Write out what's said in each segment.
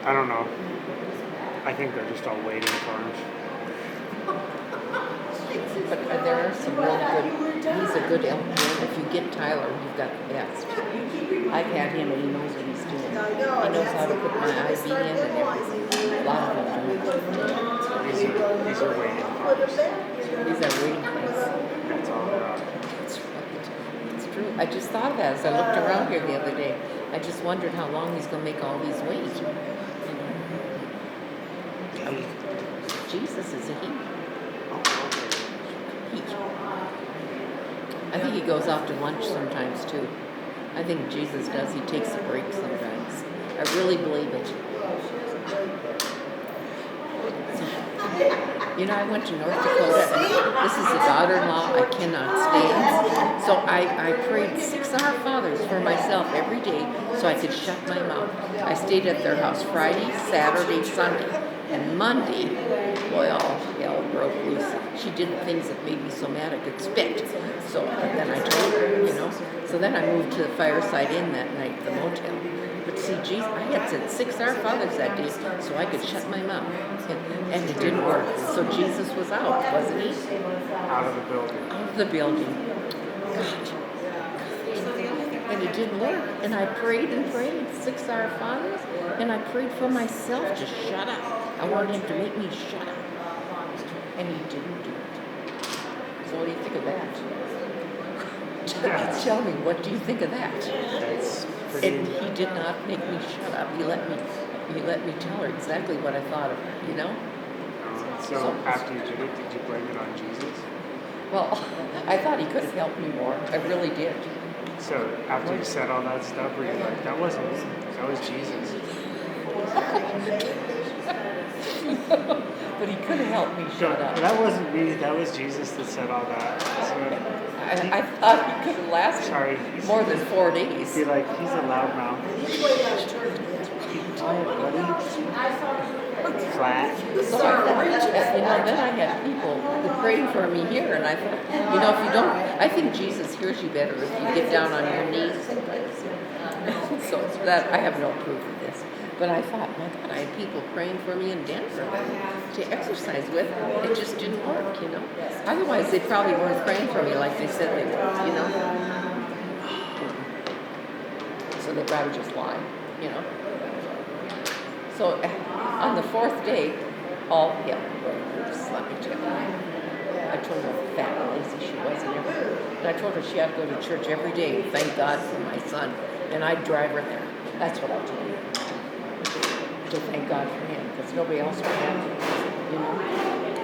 I don't know. I think they're just all waiting for him. But there are some real good, he's a good LPN. If you get Tyler, you've got the best. I've had him and he knows what he's doing. He knows how to put my IV in and everything. A lot of them do. These are waiting place. These are waiting place. That's all they're on. That's right. It's true. I just thought of that as I looked around here the other day. I just wondered how long he's going to make all these wait. You know? Jesus is a he. I think he goes off to lunch sometimes too. I think Jesus does. He takes a break sometimes. I really believe it. You know, I went to North Dakota, and this is the daughter-in-law I cannot stand. So I prayed 6 Our Fathers for myself every day so I could shut my mouth. I stayed at their house Friday, Saturday, Sunday, and Monday, boy, all hell broke loose. She did things that made me so mad I could spit. So then I told her, you know. So then I moved to the Fireside Inn that night, the motel. But see, Jesus, I had said 6 Our Fathers that day so I could shut my mouth. And it didn't work. So Jesus was out, wasn't he? Out of the building. Out of the building. God. And it didn't work. And I prayed and prayed, 6 Our Fathers, and I prayed for myself to shut up. I wanted him to make me shut up. And he didn't do it. So what do you think of that? Tell me, what do you think of that? That's pretty. And he did not make me shut up. He let me tell her exactly what I thought of her, you know? So after you did it, did you blame it on Jesus? Well, I thought he could have helped me more. I really did. So after you said all that stuff, were you like, that wasn't me, that was Jesus? But he could have helped me shut up. That wasn't me, that was Jesus that said all that. So, I thought he could have lasted more than 4 days. Be like, he's a loudmouth. Flat. So I thought, then I had people praying for me here, and I thought, if you don't, I think Jesus hears you better if you get down on your knees sometimes. So that I have no proof of this. But I thought, my God, I had people praying for me in Denver to exercise with. It just didn't work, Otherwise, they probably weren't praying for me like they said they would, So they probably just lied, So on the 4th day, all hell broke loose, let me tell you. I told her how fat and lazy she was and everything. And I told her she had to go to church every day, thank God for my son. And I'd drive her there. That's what I told her. To thank God for him, because nobody else would have her,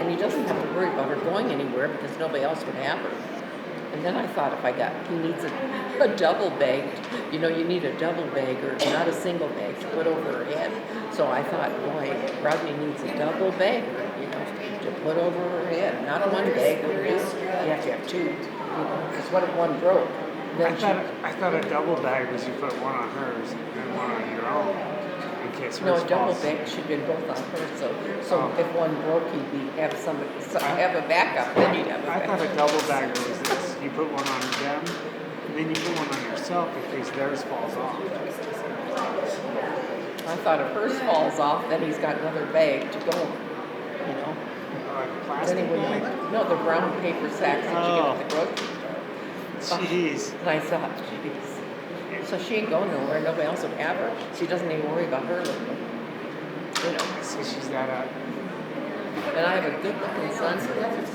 And he doesn't have to worry about her going anywhere because nobody else would have her. And then I thought he needs a double bag. You need a double bag or not a single bag to put over her head. So I thought, boy, Rodney needs a double bag, to put over her head. Not one bag, you have to have 2, because what if one broke? I thought a double bag was you put one on hers and then one on your own. No, a double bag should be both on her. So if one broke, he'd have a backup. Then you'd have a backup. I thought a double bag was this: you put one on them, and then you put one on yourself in case theirs falls off. I thought if hers falls off, then he's got another bag to go. Plastic bag? No, the brown paper sacks that you get at the grocery store. Jeez. And I thought, jeez. So she ain't going nowhere. Nobody else would have her. She doesn't even worry about her living. So she's got a... And I have a good-looking son.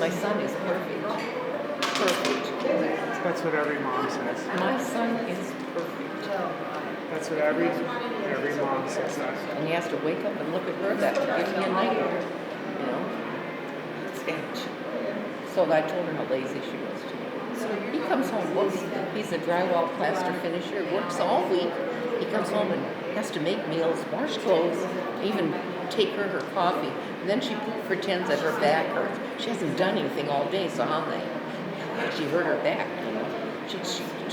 My son is perfect. Perfect. That's what every mom says. My son is perfect. That's what every mom says. And he has to wake up and look at her. That would give me a nightmare. So I told her how lazy she was too. So he comes home, he's a drywall plaster finisher, works all week. He comes home and has to make meals, wash clothes, even take her coffee. And then she pretends that her back hurts. She hasn't done anything all day, so she hurt her back, She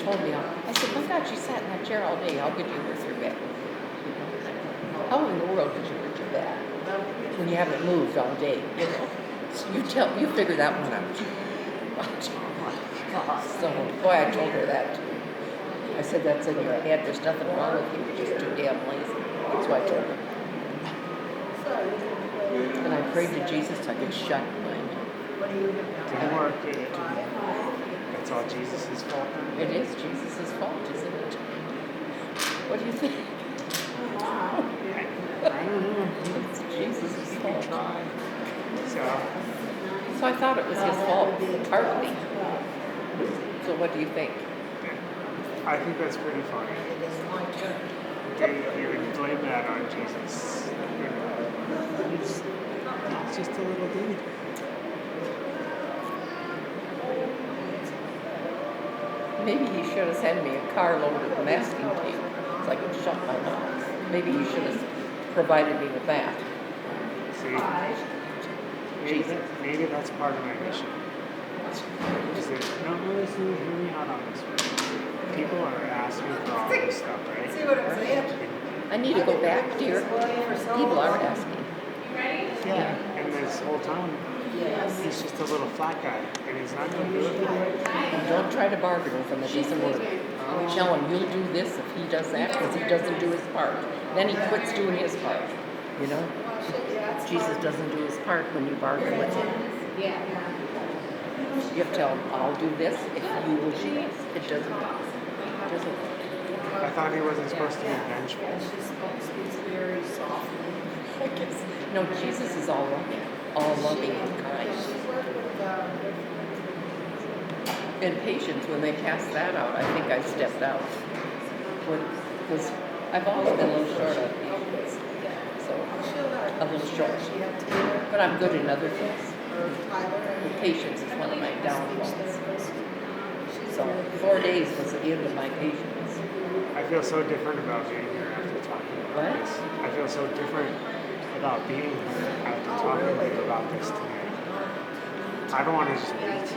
told me, I said, my God, she sat in that chair all day. How could you hurt your back? How in the world could you hurt your back when you haven't moved all day, So you figure that one out. So, boy, I told her that too. I said, that's in your head. There's nothing wrong with you. You're just too damn lazy. That's what I told her. prayed to Jesus till I could shut mine. Didn't work. That's all Jesus' fault. It is Jesus' fault, isn't it? What do you think? I don't know. It's Jesus' fault. So, So I thought it was his fault, partly. So what do you think? I think that's pretty funny. You would blame that on Jesus. He's just a little dude. Maybe he should have sent me a carload of masking tape so I could shut my mouth. Maybe he should have provided me with that. See? Maybe that's part of my mission. Is that, no, listen, hear me out on this one. People are asking for all this stuff, right? See what I'm saying? I need to go back, dear. People are asking. Yeah. And this whole time, he's just a little flat guy, and he's not going to do it. Don't try to bargain with him. It doesn't work. Tell him you'll do this if he does that because he doesn't do his part. Then he quits doing his part. You know? Jesus doesn't do his part when you bargain with him. You have to tell him, I'll do this if you will do this. It doesn't work. It doesn't work. I thought he wasn't supposed to be vengeful. I guess. No, Jesus is all loving and kind. And patience, when they passed that out, I think I stepped out. Because I've always been a little short on patience. So, a little short. But I'm good in other things. But patience is one of my downfalls. So, 4 days was the end of my patience. I feel so different about being here after talking about What? this. I feel so different about being here after talking to you about this today. I don't want to just wait.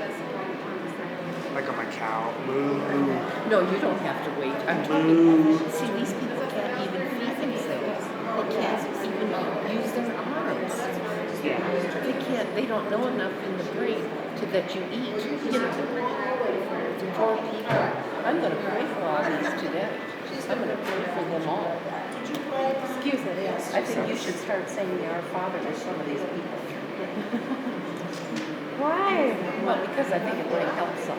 Like I'm a cow. Moo. No, you don't have to wait. I'm talking. See, these people can't even feed themselves. They can't even use their arms. Yeah. They can't. They don't know enough in the brain that you eat. You know, poor people. I'm going to pray for all these today. I'm going to pray for them all. Excuse me, yes. I think you should start saying Our Father to some of these people. Why? Well, because I think it really helps them.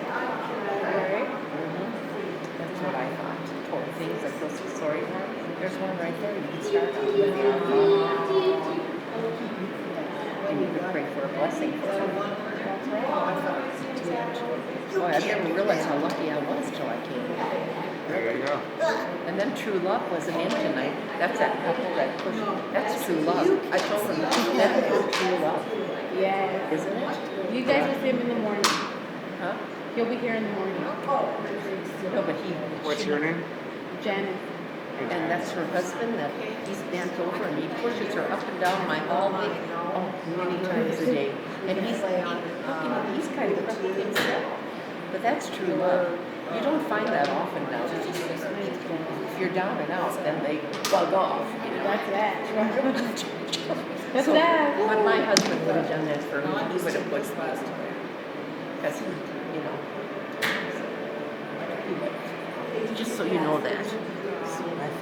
That's what I thought. Poor things I feel so sorry for. There's one right there. You can start out with the Our Father. And you can pray for a blessing for them. Boy, I never realized how lucky I was till I came. There you go. And then True Love wasn't in tonight. That's that couple that pushed. That's True Love. I told them that is True Love, Yeah. isn't it? You guys will see him in the morning. Huh? He'll be here in the morning. No, but he. What's your name? Janet. And that's her husband. That he's bent over and he pushes her up and down my hallway. Oh, many times a day. And he's he's kind of crippled himself. But that's True Love. You don't find that often now. If you're down and out, then they bug off. You know? That's that. That's So, that. but my husband would have done that for me. He would have pushed me. Because he, you know. He would. Just so you know that.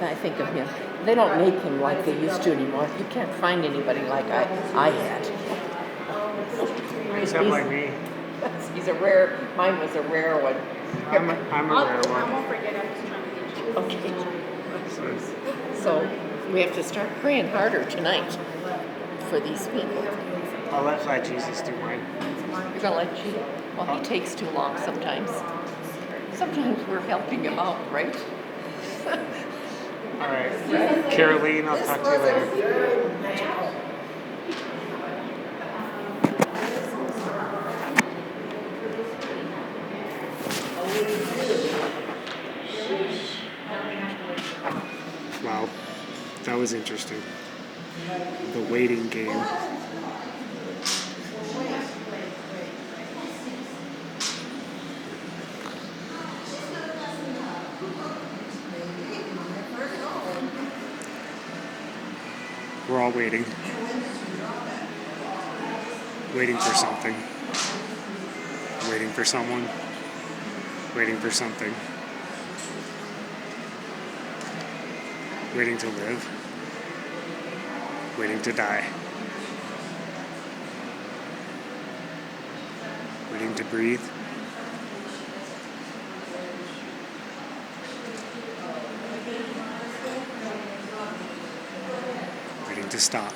I think of him. They don't make him like they used to anymore. You can't find anybody like I had. Except like me. He's a rare, mine was a rare one. I'm a rare I one. won't forget. I was trying to get you. Okay. So we have to start praying harder tonight for these people. I'll let Flat Jesus do mine. You're gonna let you? Well, he takes too long sometimes. Sometimes we're helping him out, right? All right. Caroline, I'll talk to you later. Wow, that was interesting. The waiting game. We're all waiting. Waiting for something. Waiting for someone. Waiting for something. Waiting to live. Waiting to die. Waiting to breathe. Waiting to stop.